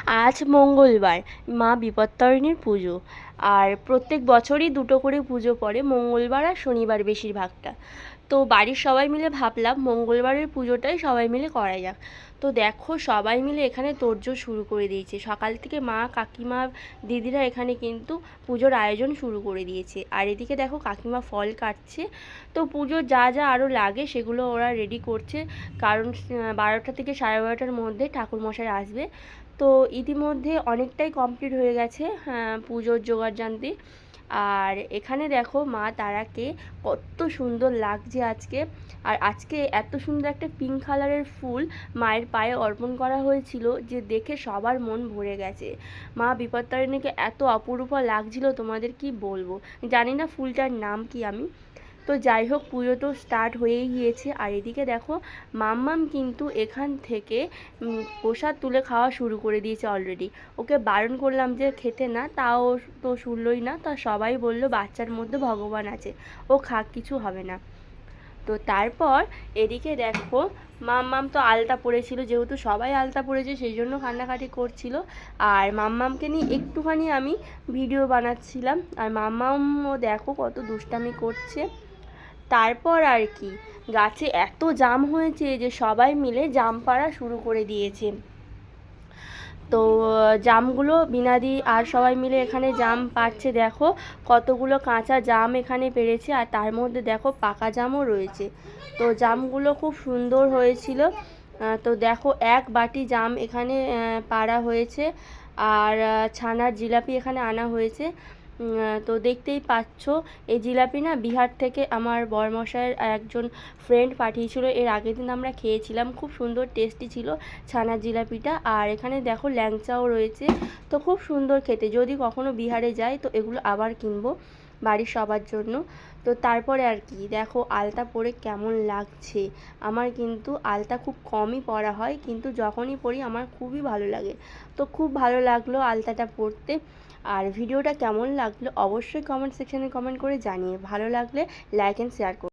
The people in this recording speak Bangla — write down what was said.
আজ মঙ্গলবার, মা বিপত্তারিণীর পুজো। আর প্রত্যেক বছরই দুটো করে পুজো পড়ে, মঙ্গলবার আর শনিবার বেশিরভাগটা। তো বাড়ির সবাই মিলে ভাবলাম মঙ্গলবারের পুজোটাই সবাই মিলে করা যাক। তো দেখো সবাই মিলে এখানে তোড়জোড় শুরু করে দিয়েছে। সকাল থেকে মা, কাকিমা, দিদিরা এখানে কিন্তু পুজোর আয়োজন শুরু করে দিয়েছে। আর এদিকে দেখো কাকিমা ফল কাটছে। তো পুজোর যা যা আরও লাগে সেগুলো ওরা রেডি করছে, কারণ 12টা থেকে 12:30টার মধ্যে ঠাকুরমশাই আসবে। তো ইতিমধ্যে অনেকটাই কমপ্লিট হয়ে গেছে পুজোর জোগাড়যন্ত্রী। আর এখানে দেখো মা তারাকে কত সুন্দর লাগছে আজকে। আর আজকে এত সুন্দর একটা পিঙ্ক কালারের ফুল মায়ের পায়ে অর্পণ করা হয়েছিল যে দেখে সবার মন ভরে গেছে। মা বিপত্তারিণীকে এত অপরূপ লাগছিল, তোমাদের কি বলবো, জানি না ফুলটার নাম কি আমি। তো যাই হোক, পুজো তো স্টার্ট হয়েই গিয়েছে। আর এদিকে দেখো মাম্মাম কিন্তু এখান থেকে প্রসাদ তুলে খাওয়া শুরু করে দিয়েছে অলরেডি। ওকে বারণ করলাম যে খেতে না, তাও তো শুনলই না। তা সবাই বললো বাচ্চার মধ্যে ভগবান আছে, ও খাক, কিছু হবে না। তো তারপর এদিকে দেখো মাম্মাম তো আলতা পরেছিল, যেহেতু সবাই আলতা পরেছে সেই জন্য কান্নাকাটি করছিল। আর মাম্মামকে নিয়ে একটুখানি আমি ভিডিও বানাচ্ছিলাম। আর মাম্মামও দেখো কত দুষ্টামি করছে। তারপর আর কি, গাছে এত জাম হয়েছে যে সবাই মিলে জাম পাড়া শুরু করে দিয়েছে। তো জামগুলো বিনাদি আর সবাই মিলে এখানে জাম পাড়ছে। দেখো কতগুলো কাঁচা জাম এখানে পেড়েছে, আর তার মধ্যে দেখো পাকা জামও রয়েছে। তো জামগুলো খুব সুন্দর হয়েছিল। তো দেখো এক বাটি জাম এখানে পাড়া হয়েছে। আর ছানার জিলাপি এখানে আনা হয়েছে। তো দেখতেই পাচ্ছ, এই জিলাপি না বিহার থেকে আমার বরমশাইয়ের একজন ফ্রেন্ড পাঠিয়েছিল। এর আগের দিন আমরা খেয়েছিলাম, খুব সুন্দর টেস্টি ছিল ছানার জিলাপিটা। আর এখানে দেখো ল্যাংচাও রয়েছে। তো খুব সুন্দর খেতে, যদি কখনো বিহারে যাই তো এগুলো আবার কিনবো বাড়ির সবার জন্য। তো তারপরে আর কি, দেখো আলতা পরে কেমন লাগছে। আমার কিন্তু আলতা খুব কমই পরা হয়, কিন্তু যখনই পরি আমার খুবই ভালো লাগে। তো খুব ভালো লাগলো আলতাটা পরতে। আর ভিডিওটা কেমন লাগলো অবশ্যই কমেন্ট সেকশানে কমেন্ট করে জানিয়ে, ভালো লাগলে লাইক অ্যান্ড শেয়ার করুন।